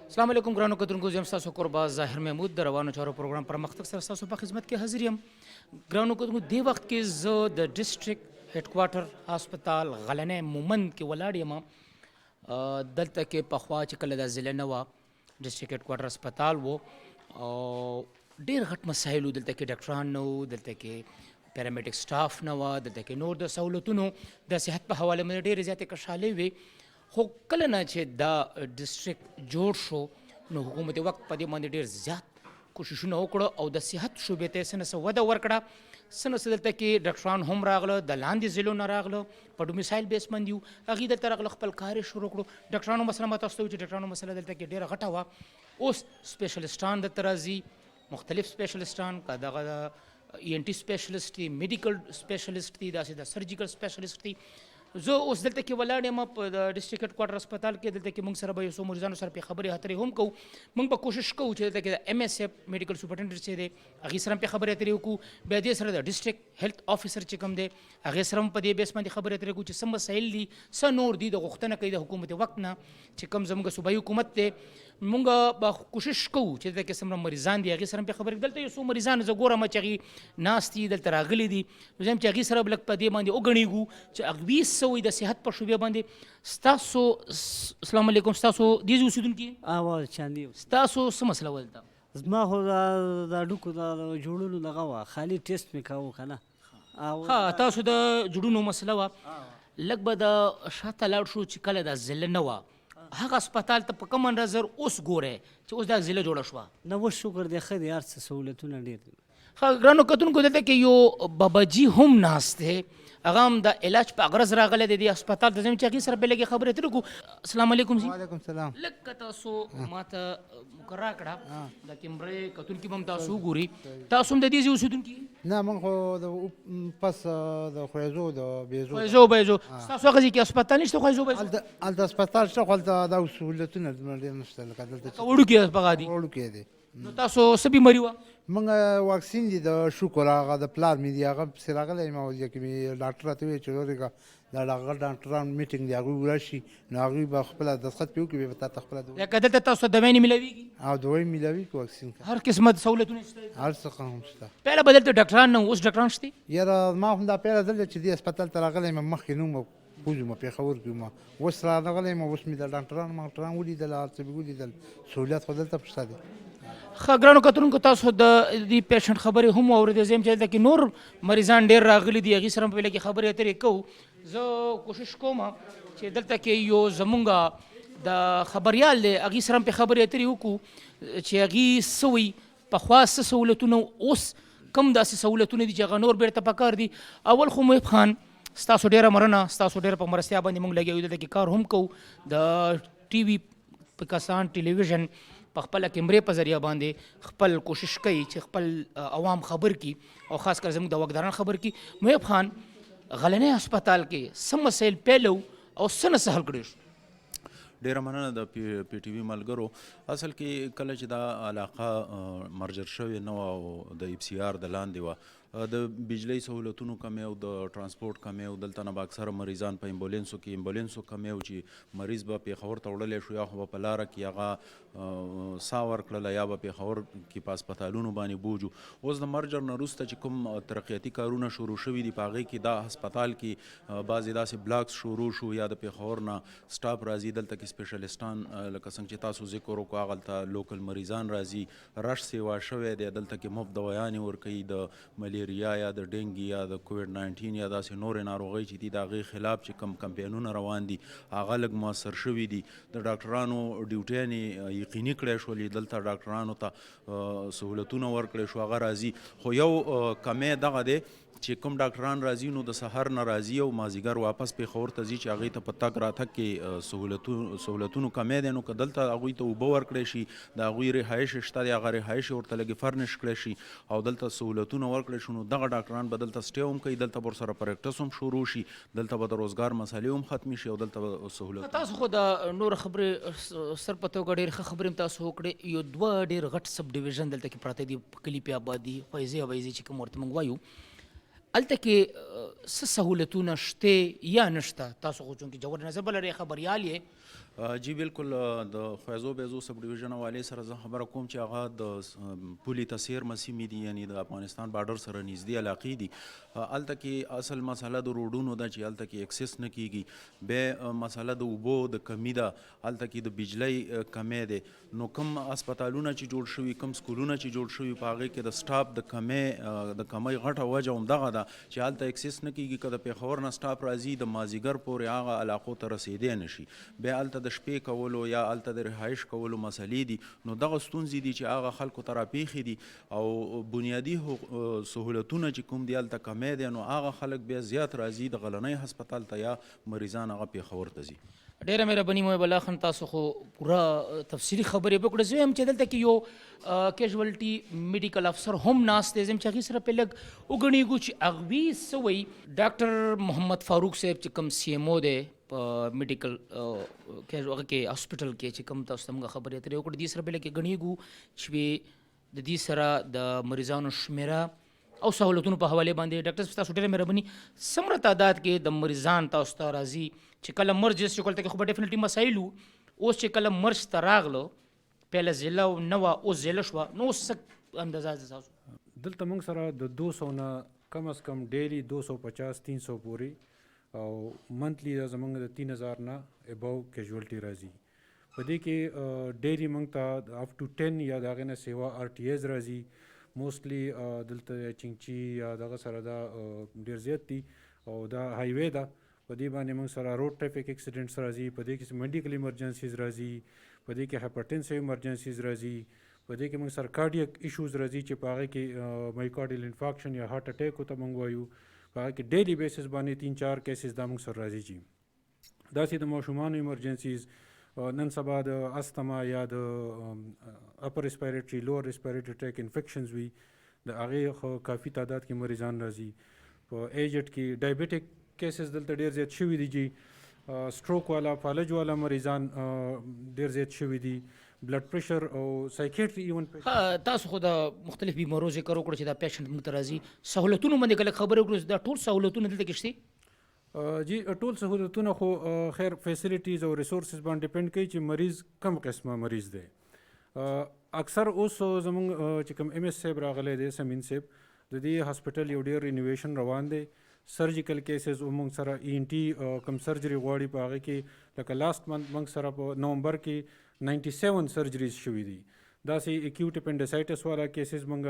السلام علیکم ګرانو کتونکو، زه یم ستاسو کوربه ظاهر محمود د روانو چارو پروګرام پرمختګ سره ستاسو په خدمت کې حاضر یم. ګرانو کتونکو، دې وخت کې زه د ډسټریکټ هیډ کوارټر هسپتال غلنی مومند کې ولاړ یم. دلته کې پخوا چې کله دا ضلع نه وه، ډسټریکټ هیډ کوارټر هسپتال و او ډېر غټ مسایل و. دلته کې ډاکټران نه وو، دلته کې پیرامیډیک سټاف نه وه، دلته کې نور د سهولتونو د صحت په حواله باندې ډېرې زیاتې کشالۍ وې. خو کله نه چې دا ډسټریکټ جوړ شو نو حکومت وقت په دې باندې ډېر زیات کوششونه وکړه او د صحت شعبې ته یې څه نه څه وده ورکړه. څه نه څه دلته کې ډاکټران هم راغله، د لاندې ضلعو نه راغله، په ډومیسایل بیس باندې وو، هغوی دلته راغله، خپل کار یې شروع کړو. ډاکټرانو مسله ما تاسو ته وایي چې ډاکټرانو مسله دلته کې ډېره غټه وه. اوس سپیشلیسټان دلته راځي، مختلف سپیشلیسټان، که دغه ای ان ټي سپیشلیسټ دي، میډیکل سپیشلیسټ دي، داسې د سرجیکل سپیشلیسټ دي. زه اوس دلته کې ولاړ یم په د ډسټریکټ هیډ کوارټر هسپتال کې. دلته کې موږ سره به یو څو مریضانو سره پې خبرې اترې هم کوو. موږ به کوشش کوو چې دلته کې د ایم ایس ایف میډیکل سپرنټنډنټ چې دی هغې سره هم پې خبرې اترې وکړو. بیا دې سره د ډسټریکټ هیلث افیسر چې کوم دی هغې سره هم په دې بیس باندې خبرې اترې وکړو چې څه مسایل دي، څه نور دي، د غوښتنه کوي د حکومت وقت نه چې کوم زموږ صوبایي حکومت دی. موږ به کوشش کوو چې دلته کې څومره مریضان دي هغې سره هم پې خبرې. دلته یو څو مریضان زه ګورم چې هغې ناست دي، دلته راغلي دي، نو زه یم چې هغې سره به لږ په دې باندې وګڼېږو چې هغوی څه وایي د صحت په شعبې باندې. ستاسو السلام علیکم، ستاسو دې ځای اوسېدونکي چاندي ستاسو څه مسله وه دلته؟ زما خو د هډوکو د جوړولو دغه وه، خالي ټیسټ مې کوو که نه. ها، تاسو د جوړونو مسله وه. لږ به د شاته لاړ شو چې کله دا ضلع نه وه هغه هسپتال ته په کوم نظر اوس ګورئ چې اوس دا ضلع جوړه شوه؟ نه، اوس شکر دی، ښه دی، هر څه سهولتونه ډېر دي. ښه ګرانو کتونکو، دلته کې یو باباجي هم ناست دی، هغه هم د علاج په غرض راغلی دی دې هسپتال ته. زه یم چې هغې سره بې لږې خبرې اترې وکړو. السلام علیکم جي. وعلیکم السلام. لږ که تاسو ما ته مقرره کړه د کیمرې کتونکي به هم تاسو وګوري. تاسو هم د دې ځای اوسېدونکي؟ نه، موږ خو د پس د خویزو د بیزو خویزو بیزو. ستاسو هغه ځای کې هسپتال نشته خویزو بیزو؟ هلته هسپتال شته، خو هلته دا سهولتونه ډېر نشته لکه دلته چې وړوکي هغه دي. وړوکی دی. نو تاسو څه بیماري وه؟ موږ واکسین دي د شکر هغه د پلار مې دي، هغه پسې راغلی یم او دې کې مې ډاکټر راته وویل چې ورېږه دا هغه ډاکټران میټینګ دی هغوی راشي نو هغوی به خپله دستخط پرې وکړي، بیا به تا ته خپله لکه دلته تاسو ته دوایي نه میلاویږي؟ او دوایي میلاوي که واکسین که هر قسمه سهولتونه شته؟ هر څه هم شته. پهله به دلته ډاکټران نه وو، اوس ډاکټران شته؟ یاره ما هم دا پیله ځل چې دې هسپتال ته راغلی یم، مخکې نه وم کوزو ما پېښور کې وم، اوس راغلی یم، اوس مې د ډاکټران ولیدل، هر څه مې ولیدل، سهولیت خو دلته شته دی. ښه ګرانو کتونکو، تاسو د دې پیشنټ خبرې هم واورېدې. زه یم چې دلته کې نور مریضان ډېر راغلي دي، هغې سره هم په لږې خبرې اترې کوو. زه کوشش کوم چې دلته کې یو زمونږ د خبریال دی هغې سره هم پې خبرې اترې وکړو چې هغې څه وایي، پخوا څه سهولتونه، اوس کوم داسې سهولتونه دي چې هغه نور بیرته پکار دي. اول خو محب خان ستاسو ډېره مننه، ستاسو ډېره په مرستیا باندې موږ لګیا یو، دلته کې کار هم کوو. د ټي وي پاکستان ټلویزیون په خپله کیمرې په ذریعه باندې خپل کوشش کوي چې خپل عوام خبر کړي او خاص کر زموږ د واکداران خبر کړي. محب خان، غلنی هسپتال کې څه مسایل پیل او څه نه څه حل کړی شو؟ ډیره مننه د پی ټي وي ملګرو. اصل کې کله چې دا علاقه مرجر شوې نه وه او د اف سی آر د لاندې وه، د بجلی سهولتونو کمی او د ترانسپورټ کمی او دلته نه به اکثره مریضان په امبولینسو کمی او چې مریض به پېښور ته وړلی شو، یا خو به په لاره کې هغه ساه ورکړله یا به پېښور کې په هسپتالونو باندې بوج و. اوس د مرجر نه وروسته چې کوم ترقیاتي کارونه شروع شوي دي په هغې کې دا هسپتال کې بعضې داسې بلاکس شروع شو، یا د پېښور نه سټاف راځي، دلته کې سپیشلیسټان لکه څنګه چې تاسو ذکر وکړو هغلته لوکل مریضان راځي، رش سیوا شوی دی، دلته کې مفت دوایانې ورکوي د ملیریا یا د ډینګي یا د کووډ 19 یا داسې نورې ناروغۍ چې دي د هغې خلاف چې کوم کمپینونه روان دي هغه لږ مؤثر شوي دي. د ډاکټرانو ډیوټیانې یقیني کړی شولې، دلته ډاکټرانو ته سهولتونه ورکړی شو، هغه راځي. خو یو کمی دغه دی چې کوم ډاکټران راځي نو د سحر نه راځي او مازدیګر واپس پېښور ته ځي چې هغوی ته په تګ راتګ کې سهولتونو کمی دی. نو که دلته هغوی ته اوبه ورکړی شي، د هغوی رهایش شته دی، هغه رهایش ورته لږې فرنش کړی شي او دلته سهولتونه ورکړی شو، نو دغه ډاکټران به دلته سټې هم کوي، دلته به ورسره پریکټس هم شروع شي، دلته به د روزګار مسلې هم ختمې شي او دلته به سهولت. تاسو خو د نور خبرې سر په توګه ډېرې ښه خبرې هم تاسو وکړې. یو دوه ډېر غټ سب ډیویژن دلته کې پراته دي په کلي پې آباد دي، فیضې او بیضې چې کوم ورته موږ وایو. هلته کې څه سهولتونه شته یا نشته؟ تاسو خو چونکې جوړ نظر بل لري خبريال یې. جی بالکل د خویزو بیزو سب ډیویژن حوالې سره زه خبره کوم چې هغه د پولي تصیر مسیمې دي، یعنی د افغانستان بارډر سره نږدې علاقې دي. هلته کې اصل مسله د روډونو ده چې هلته کې اکسس نه کیږي. بیا مسله د اوبو د کمی ده، هلته کې د بجلی کمی دی. نو کوم هسپتالونه چې جوړ شوي، کوم سکولونه چې جوړ شوي، په هغې کې د سټاف د کمی غټه وجه همدغه ده چې هلته اکسس نه کیږي. که د پېښور نه سټاف راځي د مازدیګر پورې هغه علاقو ته رسېدی نه شي. بیا هلته د شپې کولو یا هلته د رهایش کولو مسلې دي. نو دغه ستونزې دي چې هغه خلکو ته راپېښې دي، او بنیادي سهولتونه چې کوم دي هلته کمی دی. نو هغه خلک بیا زیات راځي د غلنۍ هسپتال ته یا مریضان هغه پېښور ته ځي. ډیره مهرباني محب الله خان، تاسو خو پوره تفصیلي خبرې وکړه. زه هم چې دلته کې یو کیژوالټي میډیکل افسر هم ناست دی، زم چې هغې سره پې لږ وګڼېږو چې هغوی څه وایي. ډاکټر محمد فاروق صاحب چې کوم سی ایم او دی په میډیکل هغه کې هاسپټل کې چې کوم تاسو ته موږ خبرې اترې وکړو، دې سره پې لږ ګڼېږو چې د دې سره د مریضانو شمیره او سهولتونو په حواله باندې. ډاکټر صاحب تاسو ډېره مهرباني، څومره تعداد کې د مریضان تاسو ته راځي چې کله مرج چې کله ته خو به ډیفینټلی مسایل وو، اوس چې کله مرج ته راغلو پهله ضلع نه وه اوس ضلع شوه، نو اوس څه اندازه ده تاسو؟ دلته موږ سره د 200 نه کم از کم ډیلی 250-300 پورې او منتلی دا زمونږ د 3000 نه ابو کیژوالټي راځي. په دې کې ډیلی موږ ته اپ ټو 10 یا د هغې نه سیوا RTAs راځي. موستلی دلته چنګچي یا دغه سره دا ډېر زیات دي او دا هایوے ده. په دې باندې موږ سره روډ ټریفک اکسیډنټس راځي، په دې کې میډیکل ایمرجنسیز راځي، په دې کې هایپرټنسیو ایمرجنسیز راځي، په دې کې موږ سره کارډیک ایشوز راځي چې په هغې کې مایکارډیل انفارکشن یا هارټ اټیک ته موږ وایو. په هغه کې ډیلی بیسس باندې 3-4 کیسز دا موږ سره راځي. چې داسې د ماشومانو ایمرجنسیز نن سبا د استما یا د اپر ریسپیریټري لوور ریسپیریټري ټریک انفیکشنز وي، د هغې خو کافي تعداد کې مریضان راځي. په ایجډ کې ډایبیټک کیسز دلته ډېر زیات شوي دي. جی سټروک والا، فالج والا مریضان ډېر زیات شوي دي. بلډ پریشر او سایکیټري ایون. تاسو خو د مختلف بیمارو ذکر وکړو چې دا پیشنټ موږ ته راځي، سهولتونو باندې کله خبرې وکړو، دا ټول سهولتونه دلته کې شته؟ جی ټول سهولتونه خو خیر فیسیلیټیز او ریسورسز باندې ډیپینډ کوي چې مریض کم قسمه مریض دی. اکثر اوس زمونږ چې کوم MS صاحب راغلی دی، سمین صاحب، د دې هاسپټل یو ډېر رینوویشن روان دی. سرجیکل کیسز موږ سره ENT کم سرجري غواړي، په هغې کې لکه لاست منت موږ سره په نومبر کې 97 سرجریز شوي دي. داسې اکیوټ اپنډسایټس والا کیسز موږ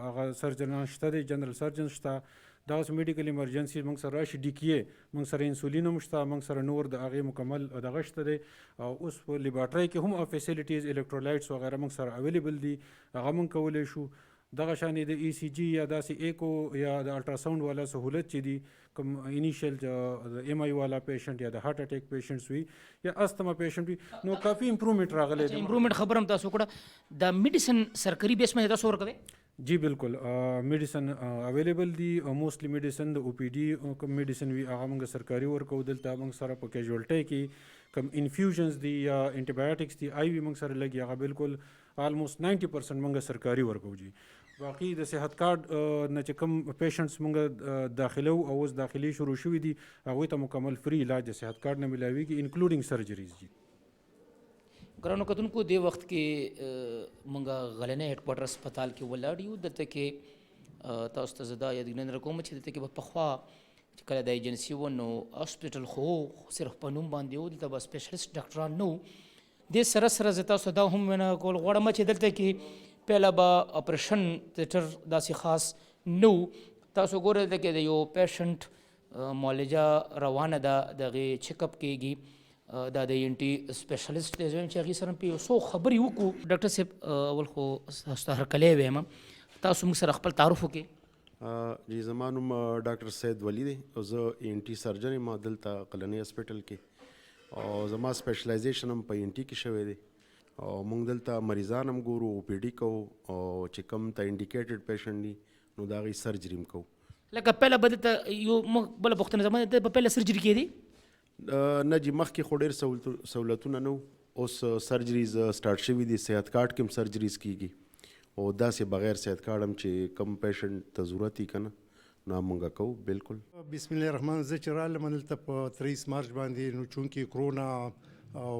هغه سرجنان شته دی، جنرل سرجن شته. داسې میډیکل ایمرجنسي موږ سره راشي، DKA موږ سره انسولین هم شته، موږ سره نور د هغې مکمل دغه شته دی. او اوس په لیبارټرۍ کې هم فیسیلیټیز الکترولایټس وغیره موږ سره اویلیبل دي، هغه موږ کولی شو. دغه شانې د ECG یا داسې ایکو یا د الټراساؤنډ والا سهولت چې دي، کوم انیشیل د MI والا پیشنټ یا د هارټ اټیک پیشنټس وي یا استما پیشنټ وي، نو کافي امپرومنٹ راغلی دی. امپرومنٹ خبر هم تاسو وکړه. د میډیسن سرکري بیس باندې تاسو ورکوئ؟ جی بالکل میډیسن اویلیبل دي. موسټلی میډیسن د OPD کوم میډیسن وي هغه موږ سرکاري ورکوو. دلته موږ سره په کیژوالټۍ کې کوم انفیوژنز دي یا انټیبایوټکس دي IV موږ سره لګي، هغه بالکل آلموسټ 90% موږ سرکاري ورکوو. جی باقي د صحت کارت نه چې کوم پیشنټس موږ داخلو او اوس داخلي شروع شوي دي، هغوی ته مکمل فری علاج د صحت کارت نه ملاویږي انکلوډینګ سرجریز. جی ګرانو کتونکو، دې وخت کې موږ غلنۍ هیډ کوارټر هسپتال کې ولاړ یو. دلته کې تاسو ته زه دا یادونه درکوم چې دلته کې به پخوا چې کله دا ایجنسي و نو هاسپټل خو صرف په نوم باندې و، دلته به سپیشلیست ډاکټران نه وو. دې سره سره زه تاسو دا هم وینا کول غواړم چې دلته کې پهله به اپریشن تیټر داسې خاص نه و. تاسو ګورئ دلته کې د یو پیشنټ معالجه روانه ده، د هغې چیک اپ کېږي. دا د ENT سپیشلیسټ دی، زه وایم چې هغې سره په یو څو خبرې وکړو. ډاکټر صاحب اول خو تاسو ته هرکلی وایم، تاسو موږ سره خپل تعارف وکړئ. جی زما نوم ډاکټر سید ولی دی او زه ENT سرجن یم دلته قلنۍ هسپټل کې، او زما سپیشلایزیشن هم په ENT کې شوی دی. او موږ دلته مریضان هم ګورو، OPD کوو، او چې کوم ته انډیکیټډ پیشنټ دي نو د هغې سرجري هم کوو. لکه پهله به دلته یو بله پوښتنه زما ده، به پهله سرجري کېدی؟ نه جی مخکې خو ډېر سهولتونه نه وو، اوس سرجریز سټارټ شوي دي. صحت کارت کې هم سرجریز کېږي، او داسې بغیر صحت کارت هم چې کم پیشنټ ته ضرورت وي که نه نو مونږ کوو بالکل. بسم الله الرحمن زه چې رالم دلته په 23 مارچ باندې نو چونکې کرونا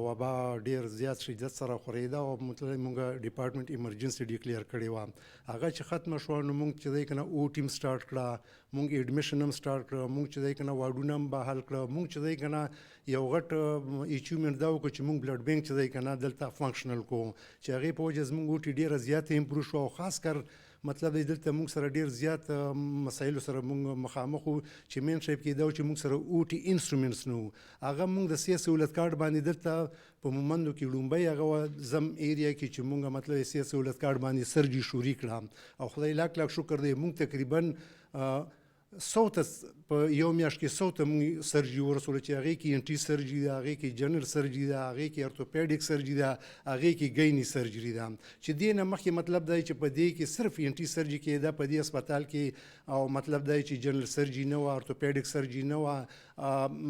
وبا ډیر زیات شدت سره خورېده او مطلب مونږ ډپارټمنټ ایمرجنسي ډیکلیئر کړې وه. هغه چې ختمه شوه نو مونږ چې دی که نه او ټیم سټارټ کړه، مونږ ایډمیشن هم سټارټ کړه، مونږ چې دی که نه واډونه هم بحال کړه، مونږ چې دی که نه یو غټ اچیومنټ دا وکړو چې مونږ بلډ بینک چې دی که نه دلته فنکشنل کوو چې هغې په وجه زمونږ اوټي ډېره زیاته امپروو شوه او خاص کر مطلب دی دلته مونږ سره ډېر زیات مسایلو سره مونږ مخامخ وو چې مین شی کېده چې مونږ سره اوټي انسټرومنټس نه وو. هغه مونږ د سهولت کارت باندې دلته په مومندو کې لومبۍ هغه زم ایریا کې چې مونږ مطلب سهولت کارت باندې سرجي شوري کړه او خدای لاک لاک شکر دی مونږ تقریبا 100 په یو میاشت کې 100 مونږ سرجي ورسوله چې هغې کې انټي سرجي ده، هغې کې جنرل سرجي ده، هغې کې ارتوپیډیک سرجي ده، هغې کې ګیني سرجري ده. چې دې نه مخکې مطلب دی چې په دې کې صرف انټي سرجي کېده په دې هسپتال کې او مطلب دی چې جنرل سرجي نه وه، ارتوپیډیک سرجي نه وه،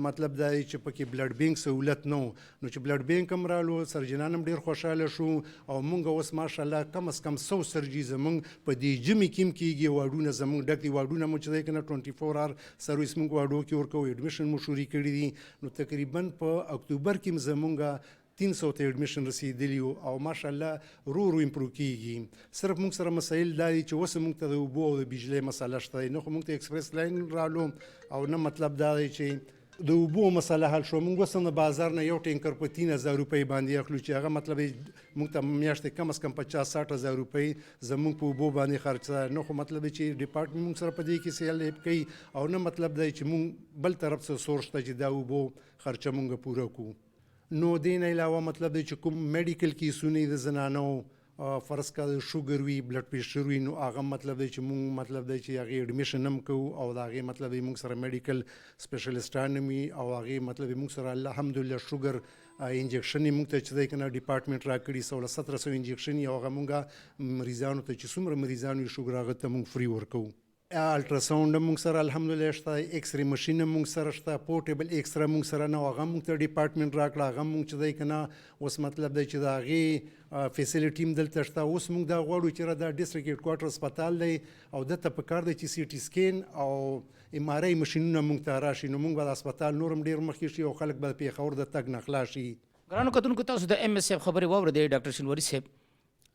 مطلب دا چې پکې بلډ بینک سهولت نه و. نو چې بلډ بینک هم رالو سرجنان هم ډېر خوشحاله شو او مونږ اوس ماشاءالله کم از کم 100 سرجي زمونږ په دې ژمي کې هم کېږي. واډونه زمونږ ډک دي، واډونه مو چې دی که نه 24 اور سرویس مونږ واډو کې ورکوو، ایډمیشن مو شروع کړي دي. نو تقریبا په اکتوبر کې هم زمونږ 300 ته ایډمیشن رسیدلی او ماشاءالله رو امپروو کېږي. صرف مونږ سره مسایل دا دي چې اوس مونږ ته د اوبو او د بجلۍ مسله شته دی، نه خو مونږ ته ایکسپریس لاین رالو او نه مطلب دا دی چې د اوبو مسله حل شو. مونږ اوس هم د بازار نه یو ټینکر په 3000 روپۍ باندې اخلو چې هغه مطلب مونږ ته میاشتې کم از کم 50-60 هزار روپۍ زمونږ په اوبو باندې خرچ ده. نه خو مطلب چې ډپارټمنټ مونږ سره په دې کې سیل هیلپ کوي او نه مطلب دی چې مونږ بل طرف څه سورس ته چې دا اوبو خرچه مونږ پوره کړو. نو دې نه علاوه مطلب دی چې کوم میډیکل کیسونه د زنانو فرض کا شوګر وي، بلډ پریشر وي، نو هغه مطلب دی چې مونږ مطلب دی چې هغې ایډمیشن هم کوو او د هغې مطلب دی مونږ سره میډیکل سپیشلیسټان هم وي او هغې مطلب مونږ سره الحمدلله شوګر انجکشن یې مونږ ته چې دی که نه ډپارټمنټ راکړي 1700 انجکشن یې هغه مونږ مریضانو ته چې څومره مریضان وي شوګر هغه ته مونږ فری ورکوو. الټراساوند هم مونږ سره الحمدلله شته، ایکس ری ماشین هم مونږ سره شته، پورټیبل ایکسرا مونږ سره نه هغه مونږ ته ډپارټمنټ راکړه، هغه مونږ چې دی که نه اوس مطلب دی چې د هغې فیسیلیټي هم دلته شته. اوس مونږ دا غواړو چې دا ډسټرکټ هیډ کوارټر هسپتال دی او دلته پکار دی چې سی ټي سکین او ایم آر آی ماشینونه مونږ ته راشي، نو مونږ به د هسپتال نور هم ډېر مخکې شي او خلک به د پېښور د تګ نه خلاص شي. ګرانو کتونکو تاسو د ایم ایس صاحب خبرې واورېدې، ډاکټر شینواري صاحب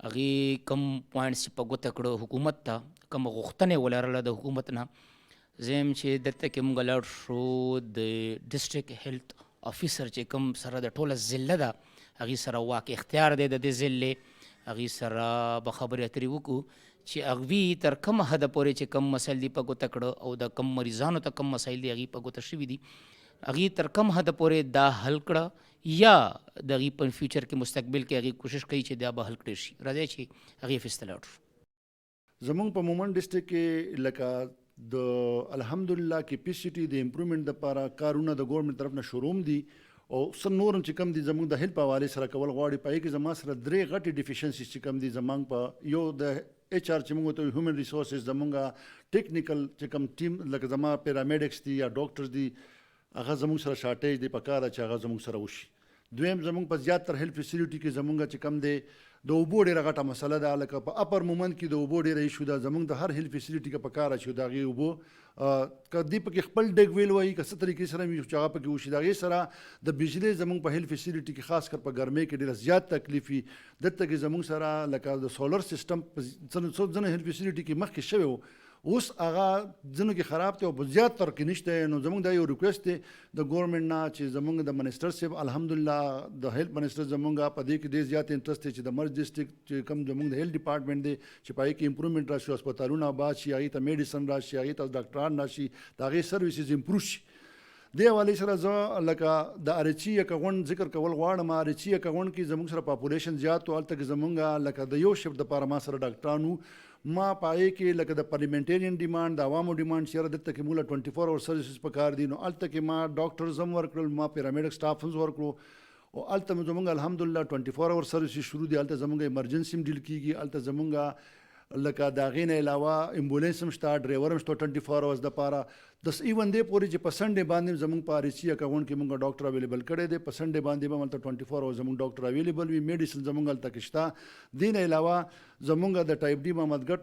هغې کم پوینټس چې په ګوته کړه حکومت ته کوم غوښتنې ولرله د حکومت نه. زه یم چې دلته کې مونږ لاړ شو د ډسټرکټ هیلث افیسر چې کوم سره د ټوله ضلع ده هغې سره واک اختیار دی د دې ضلع، هغې سره به خبرې اترې وکړو چې هغوی تر کومه حده پورې چې کوم مسایل دي په ګوته کړه او د کوم مریضانو ته کوم مسایل دي هغې په ګوته شوي دي هغې تر کوم حده پورې دا حل کړه یا د هغې په فیوچر کې مستقبل کې هغې کوشش کوي چې دا به حل کړی شي. راځئ چې هغې افیس ته لاړ شو. زمونږ په مومند ډسټرکټ کې لکه د الحمدلله کې پی سی ټي د امپروومنټ دپاره کارونه د ګورنمنټ طرف نه شروع دي او څه نور هم چې کم دي زمونږ د هیلپ حوالې سره کول غواړي. په هغې کې زما سره 3 غټې ډیفیشنسیز چې کم دي زمونږ په یو د ایچ آر چې مونږ ته هیومن ریسورسز زمونږ ټیکنیکل چې کم ټیم لکه زما پیرامیډکس دي یا ډاکټرز دي هغه زمونږ سره شارټیج دی پکار چې هغه زمونږ سره وشي. دویم زمونږ په زیاتره هیلپ فیسیلیټي کې زمونږ چې کم دی د اوبو ډېره غټه مسله ده. لکه په اپر مومند کې د اوبو ډېره ایشو ده، زمونږ د هر هیلپ فیسیلیټي کې پکار چې د هغې اوبو که دوی پکې خپل ډیګ ویل وایي که څه طریقې سره وي چې هغه پکې وشي. د هغې سره د بجلۍ زمونږ په هیلپ فیسیلیټي کې خاص کر په ګرمۍ کې ډېره زیات تکلیف وي. دلته کې زمونږ سره لکه د سولر سیسټم په ځینو هیلپ فیسیلیټي کې مخکې شوی و، اوس هغه ځینو کې خراب دی او په زیات تر کې نشته. نو زمونږ دا یو ریکویسټ دی د ګورنمنټ نه چې زمونږ د منسټر صاحب الحمدلله د هیلث منسټر زمونږ په دې کې ډېر زیات انټرسټ دی چې د مرج ډسټرکټ چې کوم زمونږ د هیلث ډپارټمنټ دی چې په هغې کې امپروومنټ راشي، هسپتالونه آباد شي، هغې ته میډیسن راشي، هغې ته ډاکټران راشي، د هغې سروسز امپروو شي. دې حوالې سره زه لکه د ارچي یک غونډ ذکر کول غواړم. ارچي یک غونډ کې زمونږ سره پاپولیشن زیات و، هلته کې زمونږ لکه د یو شفټ دپاره ما سره ډاکټران وو. ما په هغې کې لکه د پارلیمنټرین ډیمانډ د عوامو ډیمانډ چې یاره دلته کې موږ له 24 اور سروسز پکار دي، نو هلته کې ما ډاکټرز هم ورکړل، ما پیرامیډک سټاف هم ورکړو او هلته مې زمونږ الحمدلله 24 اور سروسز شروع دي. هلته زمونږ ایمرجنسي هم ډیل کېږي، هلته زمونږ لکه د هغې نه علاوه امبولینس هم شته، ډرایور هم شته 24 اورز دپاره. د ایون دې پورې چې په سنډې باندې زمونږ په ارچي اکاونټ کې مونږ ډاکټر اویلیبل کړی دی. په سنډې باندې به هلته 24 اور زمونږ ډاکټر اویلیبل وي، میډیسن زمونږ هلته کې شته. دې نه علاوه زمونږ د ټایپ ډي محمد ګټ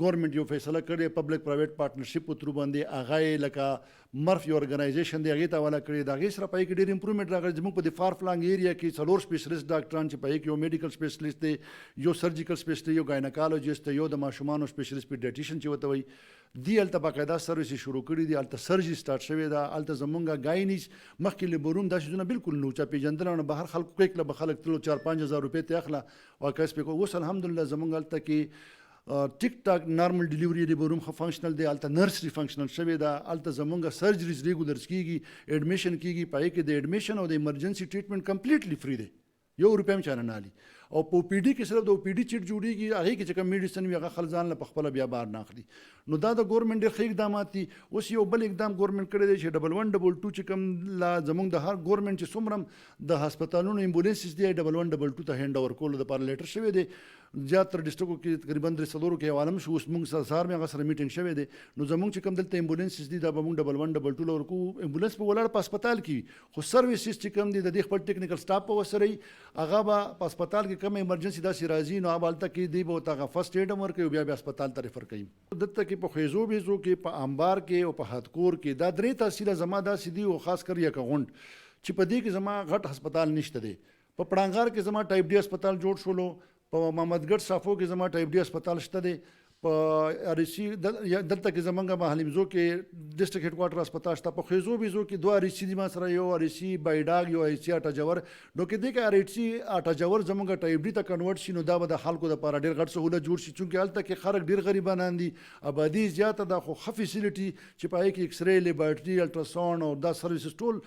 گورنمنٹ یو فیصله کړې پبلک پرایویټ پارټنرشپ په ترو باندې هغه یې لکه مرف یو ارګنایزیشن دی هغې ته حواله کړې د هغې سره په هغې کې ډېر امپرومنټ راغلی زموږ په د فار فلانګ ایریا کې 4 سپیشلیست ډاکټران چې په هغې کې یو میډیکل سپیشلیست دی یو سرجیکل سپیشلیست دی یو گاینکالوجیست دی یو د ماشومانو سپیشلیست پیډیاټیشن چې ورته وایي دی هلته باقاعده سروسې شروع کړي دي هلته سرجي سټارټ شوې ده هلته زمونږ ګاینیز مخکې له برون دا شیزونه بالکل نه وو چا پېژندنه نه بهر خلکو کویک له به خلک تلو 4-5 هزار روپۍ ته اخله او کس پې اوس الحمدلله زمونږ هلته کې ټیک ټاک نارمل ډیلیوري دی به روم ښه فنکشنل دی هلته نرسري فنکشنل شوې ده هلته زمونږ سرجریز ریګولرز کېږي ایډمیشن کېږي په هغې کې د ایډمیشن او د ایمرجنسي ټریټمنټ کمپلیټلی فری دی 1 روپۍ هم چانه نه اخلي او په او پی ډي کې صرف د او پی ډي چیټ جوړېږي هغې کې چې کوم میډیسن وي هغه خلک ځان له پخپله بیا بار نه اخلي نو دا د ګورنمنټ ډېر ښه اقدامات دي اوس یو بل اقدام ګورنمنټ کړی دی چې 1122 چې کوم لا زمونږ د هر ګورنمنټ چې څومره د هسپتالونو ایمبولینسز دي 1122 ته هینډ اوور کولو دپاره لیټر شوی دی زیاتره ډسټرکو کې تقریبا 300 کې حواله شو اوس موږ سهار مې هغه سره میټینګ شوی دی نو زمونږ چې کوم دلته ایمبولینسز دي دا به موږ 1122 له ورکو ایمبولینس په ولاړ په هسپتال کې خو سرویسز چې کوم دي د دې خپل ټیکنیکل سټاف په وسره هغه به په هسپتال کې کوم ایمرجنسي داسې راځي نو هغه هلته کې دی به ورته هغه فرسټ ایډ هم ورکوي بیا هسپتال ته ریفر کوي دلته کې په خیزو بیزو کې په انبار کې او په هدکور کې دا 3 تحصیله زما داسې دي او خاص کر یک غونډ چې په دې کې زما غټ هسپتال نشته دی په پړانګار کې زما ټایپ ډي هسپتال جوړ شولو په محمدګړ صافو کې زما ټایپ ډي هسپتال شته دی په ارسی دلته کې زمونږ په حلیمزو کې ډسټرکټ هډ کوارټر هسپتال شته په خیزو بیزو کې 2 ارسی دي ما سره یو ارسی بایډاګ یو ارسی اټا جوور نو کې دې کې ارسی اټا جوور زمونږ ټایپ ډي ته کنورټ شي نو دا به د خلکو لپاره ډېر غټ سهولت جوړ شي چونکې هلته کې خلک ډېر غریبان دي آبادي زیاته ده خو ښه فیسیلیټي چې په هغې کې ایکس رې لیبارټري الټراساونډ او دا سروسز ټول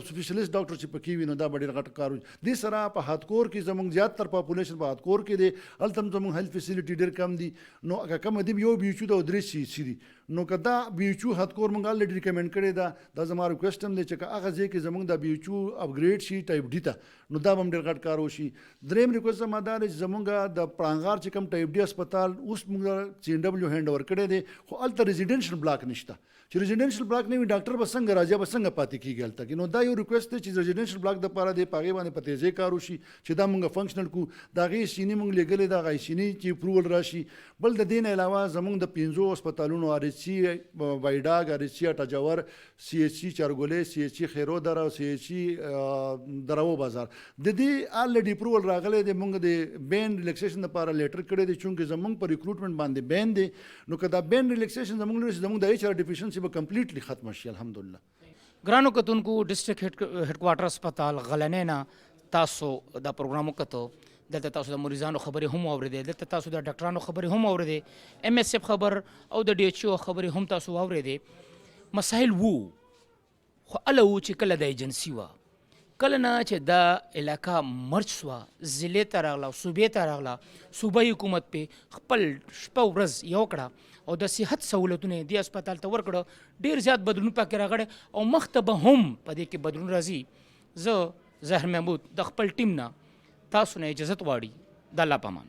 سپیشلیست ډاکټر چې پکې وي نو دا به ډېر غټ کار وي دې سره په هدکور کې زمونږ زیاتر پاپولیشن په هدکور کې دی هلته هم زمونږ هیلث فیسیلیټي ډېر کم دي نو که کومه دي یو بیچو د 3 سی دي نو که دا بیچو هدکور مونږ الریډي ریکمنډ کړی دا زما ریکویسټ هم دی چې که هغه ځای کې زمونږ دا بیچو اپګریډ شي ټایپ ډي ته نو دا به هم ډېر غټ کار وشي دریم ریکویسټ زما دا دی چې زمونږ د پړانګار چې کوم ټایپ ډي هسپتال اوس مونږ سی ان ډبلیو هینډ اوور کړی دی خو هلته ریزیډنشل بلاک نشته چې ریزیډنشل بلاک نه وي ډاکټر به څنګه راځي به څنګه پاتې کېږي هلته کې نو دا یو ریکویسټ دی چې ریزیډنشل بلاک دپاره دی په هغې باندې په تیزۍ کار وشي چې دا مونږ فنکشنل کړو د هغې سینې مونږ لیږلې ده هغه سینې چې اپروول راشي بل د دې نه علاوه زمونږ د 5 هسپتالونو ار ایچ سی وایډاګ ار ایچ سی اټا جوور سی ایچ سی چارګولې سی ایچ سی خیرو دره او سی ایچ سی دراو بازار د دې الریډي اپروول راغلی دی مونږ د بین ریلیکسیشن لپاره لیټر کړی دی چونکې زمونږ په ریکروټمنټ باندې بین دی نو که دا بین ریلیکسیشن زمونږ د ایچ آر ډیفیشنسي به کمپلیټلی ختم شي الحمدلله ګرانو کتونکو ډسټرکټ هډ کوارټر هسپتال غلنې نه تاسو دا پروګرام وکړو دلته تاسو د مریضانو خبرې هم واورېدې دلته تاسو د ډاکټرانو خبرې هم واورېدې ام ایس اف خبر او د ډي ایچ او خبرې هم تاسو واورېدې مسایل وو خو هله وو چې کله د ایجنسي وه کله نه چې دا علاقه مرج سوه ضلعې ته راغله صوبې ته راغله صوبایي حکومت پې خپل شپه ورځ یو کړه او د صحت سهولتونه یې دې هسپتال ته ورکړه ډېر زیات بدلون پکې راغلی او مخته به هم په دې کې بدلون راځي زه ظاهر محمود د خپل ټیم نه تاسو نه اجازت غواړي د الله په امان